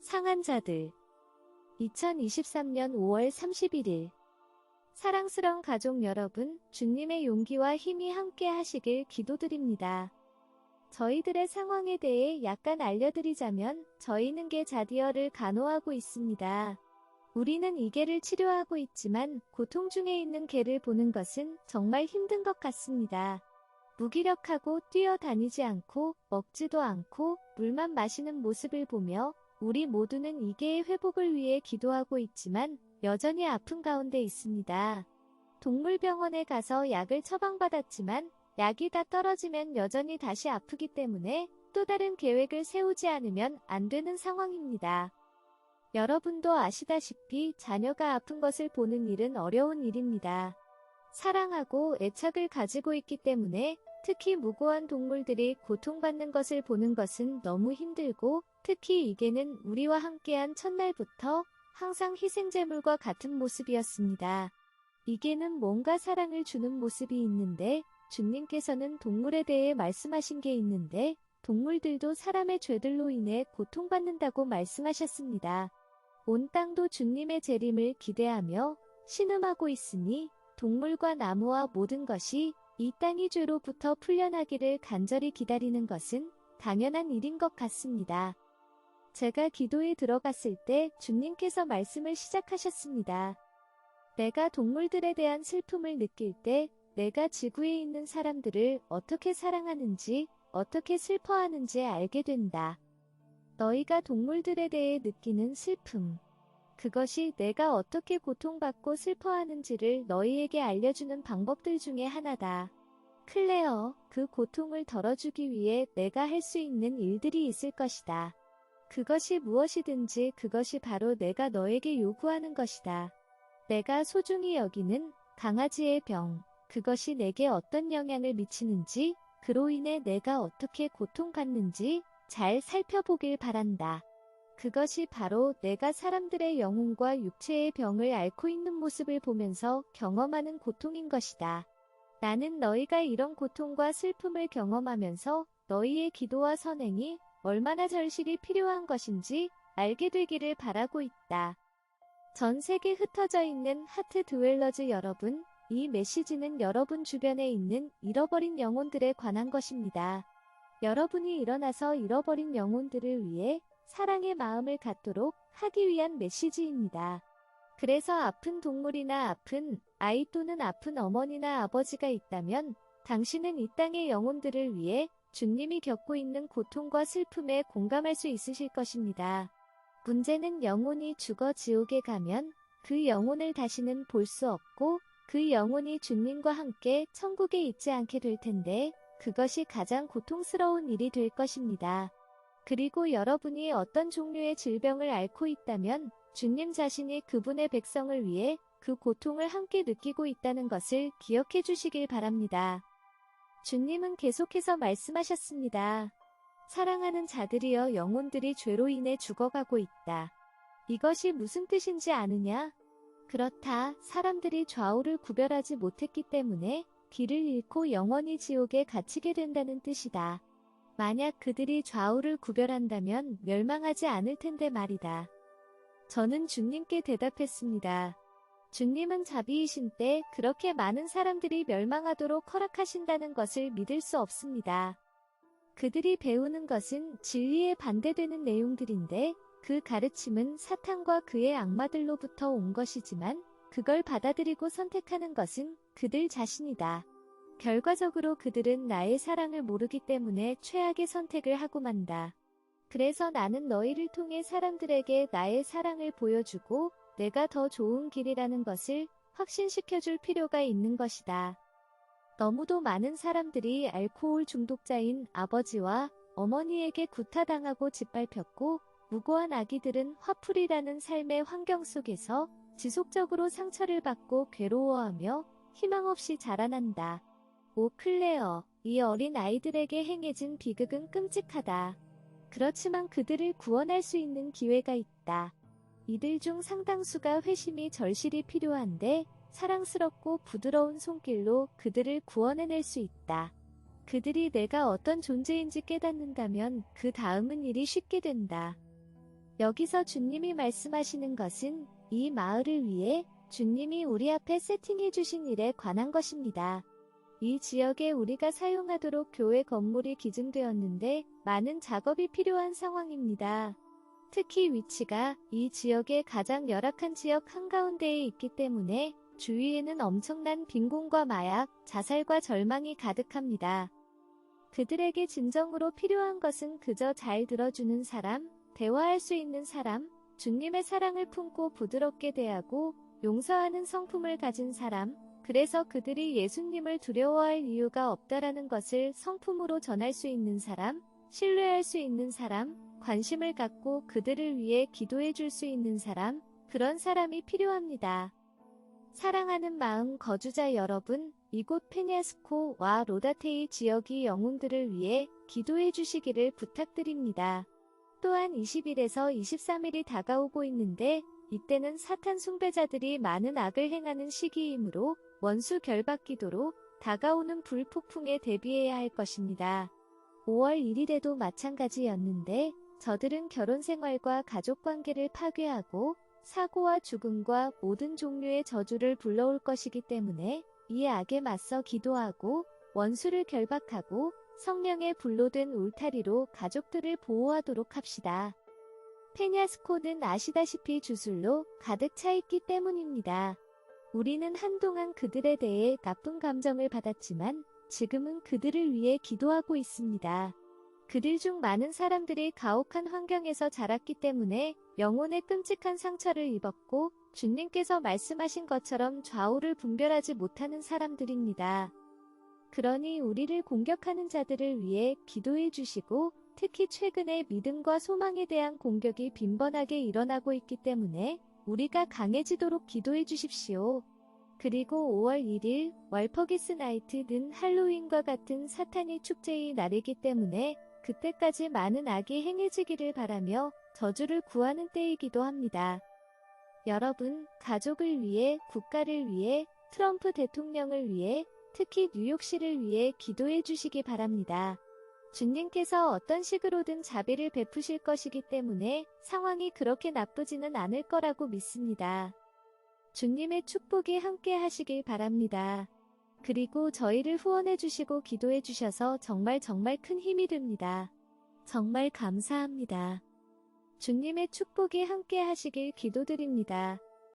상한 자들. 2023년 5월 31일. 사랑스러운 가족 여러분, 주님의 용기와 힘이 함께 하시길 기도드립니다. 저희들의 상황에 대해 약간 알려드리자면 저희는 개 자디어를 간호하고 있습니다. 우리는 이 개를 치료하고 있지만 고통 중에 있는 개를 보는 것은 정말 힘든 것 같습니다. 무기력하고 뛰어다니지 않고 먹지도 않고 물만 마시는 모습을 보며 우리 모두는 이 개의 회복을 위해 기도하고 있지만 여전히 아픈 가운데 있습니다. 동물병원에 가서 약을 처방받았지만 약이 다 떨어지면 여전히 다시 아프기 때문에 또 다른 계획을 세우지 않으면 안 되는 상황입니다. 여러분도 아시다시피 자녀가 아픈 것을 보는 일은 어려운 일입니다. 사랑하고 애착을 가지고 있기 때문에 특히 무고한 동물들이 고통받는 것을 보는 것은 너무 힘들고 특히 이 개는 우리와 함께한 첫날부터 항상 희생제물과 같은 모습이었습니다. 이 개는 뭔가 사랑을 주는 모습이 있는데 주님께서는 동물에 대해 말씀하신 게 있는데 동물들도 사람의 죄들로 인해 고통받는다고 말씀하셨습니다. 온 땅도 주님의 재림을 기대하며 신음하고 있으니 동물과 나무와 모든 것이 이 땅이 죄로부터 풀려나기를 간절히 기다리는 것은 당연한 일인 것 같습니다. 제가 기도에 들어갔을 때 주님께서 말씀을 시작하셨습니다. 내가 동물들에 대한 슬픔을 느낄 때 내가 지구에 있는 사람들을 어떻게 사랑하는지, 어떻게 슬퍼하는지 알게 된다. 너희가 동물들에 대해 느끼는 슬픔. 그것이 내가 어떻게 고통받고 슬퍼하는지를 너희에게 알려주는 방법들 중에 하나다. 클레어, 그 고통을 덜어주기 위해 내가 할 수 있는 일들이 있을 것이다. 그것이 무엇이든지 그것이 바로 내가 너에게 요구하는 것이다. 내가 소중히 여기는 강아지의 병, 그것이 내게 어떤 영향을 미치는지, 그로 인해 내가 어떻게 고통받는지 잘 살펴보길 바란다. 그것이 바로 내가 사람들의 영혼과 육체의 병을 앓고 있는 모습을 보면서 경험하는 고통인 것이다. 나는 너희가 이런 고통과 슬픔을 경험하면서 너희의 기도와 선행이 얼마나 절실히 필요한 것인지 알게 되기를 바라고 있다. 전 세계 흩어져 있는 하트 드웰러즈 여러분, 이 메시지는 여러분 주변에 있는 잃어버린 영혼들에 관한 것입니다. 여러분이 일어나서 잃어버린 영혼들을 위해 사랑의 마음을 갖도록 하기 위한 메시지입니다. 그래서 아픈 동물이나 아픈 아이 또는 아픈 어머니나 아버지가 있다면 당신은 이 땅의 영혼들을 위해 주님이 겪고 있는 고통과 슬픔에 공감할 수 있으실 것입니다. 문제는 영혼이 죽어 지옥에 가면 그 영혼을 다시는 볼 수 없고 그 영혼이 주님과 함께 천국에 있지 않게 될 텐데 그것이 가장 고통스러운 일이 될 것입니다. 그리고 여러분이 어떤 종류의 질병을 앓고 있다면 주님 자신이 그분의 백성을 위해 그 고통을 함께 느끼고 있다는 것을 기억해 주시길 바랍니다. 주님은 계속해서 말씀하셨습니다. 사랑하는 자들이여 영혼들이 죄로 인해 죽어가고 있다. 이것이 무슨 뜻인지 아느냐? 그렇다. 사람들이 좌우를 구별하지 못했기 때문에 길을 잃고 영원히 지옥에 갇히게 된다는 뜻이다. 만약 그들이 좌우를 구별한다면 멸망하지 않을 텐데 말이다. 저는 주님께 대답했습니다. 주님은 자비이신 때 그렇게 많은 사람들이 멸망하도록 허락하신다는 것을 믿을 수 없습니다. 그들이 배우는 것은 진리에 반대되는 내용들인데 그 가르침은 사탄과 그의 악마들로부터 온 것이지만 그걸 받아들이고 선택하는 것은 그들 자신이다. 결과적으로 그들은 나의 사랑을 모르기 때문에 최악의 선택을 하고 만다. 그래서 나는 너희를 통해 사람들에게 나의 사랑을 보여주고 내가 더 좋은 길이라는 것을 확신시켜줄 필요가 있는 것이다. 너무도 많은 사람들이 알코올 중독자인 아버지와 어머니에게 구타당하고 짓밟혔고 무고한 아기들은 화풀이라는 삶의 환경 속에서 지속적으로 상처를 받고 괴로워하며 희망 없이 자라난다. 오 클레어, 이 어린 아이들에게 행해진 비극은 끔찍하다. 그렇지만 그들을 구원할 수 있는 기회가 있다. 이들 중 상당수가 회심이 절실히 필요한데 사랑스럽고 부드러운 손길로 그들을 구원해낼 수 있다. 그들이 내가 어떤 존재인지 깨닫는다면 그 다음은 일이 쉽게 된다. 여기서 주님이 말씀하시는 것은 이 마을을 위해 주님이 우리 앞에 세팅해 주신 일에 관한 것입니다. 이 지역에 우리가 사용하도록 교회 건물이 기증되었는데 많은 작업이 필요한 상황입니다. 특히 위치가 이 지역의 가장 열악한 지역 한가운데에 있기 때문에 주위에는 엄청난 빈곤과 마약, 자살과 절망이 가득합니다. 그들에게 진정으로 필요한 것은 그저 잘 들어주는 사람, 대화할 수 있는 사람, 주님의 사랑을 품고 부드럽게 대하고 용서하는 성품을 가진 사람, 그래서 그들이 예수님을 두려워할 이유가 없다라는 것을 성품으로 전할 수 있는 사람, 신뢰할 수 있는 사람, 관심을 갖고 그들을 위해 기도해 줄 수 있는 사람, 그런 사람이 필요합니다. 사랑하는 마음 거주자 여러분, 이곳 페냐스코와 로다테이 지역의 영혼들을 위해 기도해 주시기를 부탁드립니다. 또한 20일에서 23일이 다가오고 있는데 이때는 사탄 숭배자들이 많은 악을 행하는 시기이므로 원수 결박 기도로 다가오는 불폭풍에 대비해야 할 것입니다. 5월 1일에도 마찬가지였는데 저들은 결혼 생활과 가족 관계를 파괴하고 사고와 죽음과 모든 종류의 저주를 불러올 것이기 때문에 이 악에 맞서 기도하고 원수를 결박하고 성령의 불로 된 울타리로 가족들을 보호하도록 합시다. 페냐스코는 아시다시피 주술로 가득 차 있기 때문입니다. 우리는 한동안 그들에 대해 나쁜 감정을 받았지만 지금은 그들을 위해 기도하고 있습니다. 그들 중 많은 사람들이 가혹한 환경에서 자랐기 때문에 영혼의 끔찍한 상처를 입었고 주님께서 말씀하신 것처럼 좌우를 분별하지 못하는 사람들입니다. 그러니 우리를 공격하는 자들을 위해 기도해 주시고 특히 최근에 믿음과 소망에 대한 공격이 빈번하게 일어나고 있기 때문에 우리가 강해지도록 기도해 주십시오. 그리고 5월 1일 월퍼기스 나이트는 할로윈과 같은 사탄의 축제의 날이기 때문에 그때까지 많은 악이 행해지기를 바라며 저주를 구하는 때이기도 합니다. 여러분, 가족을 위해, 국가를 위해, 트럼프 대통령을 위해, 특히 뉴욕시를 위해 기도해 주시기 바랍니다. 주님께서 어떤 식으로든 자비를 베푸실 것이기 때문에 상황이 그렇게 나쁘지는 않을 거라고 믿습니다. 주님의 축복이 함께 하시길 바랍니다. 그리고 저희를 후원해 주시고 기도해 주셔서 정말 큰 힘이 됩니다. 정말 감사합니다. 주님의 축복이 함께 하시길 기도드립니다.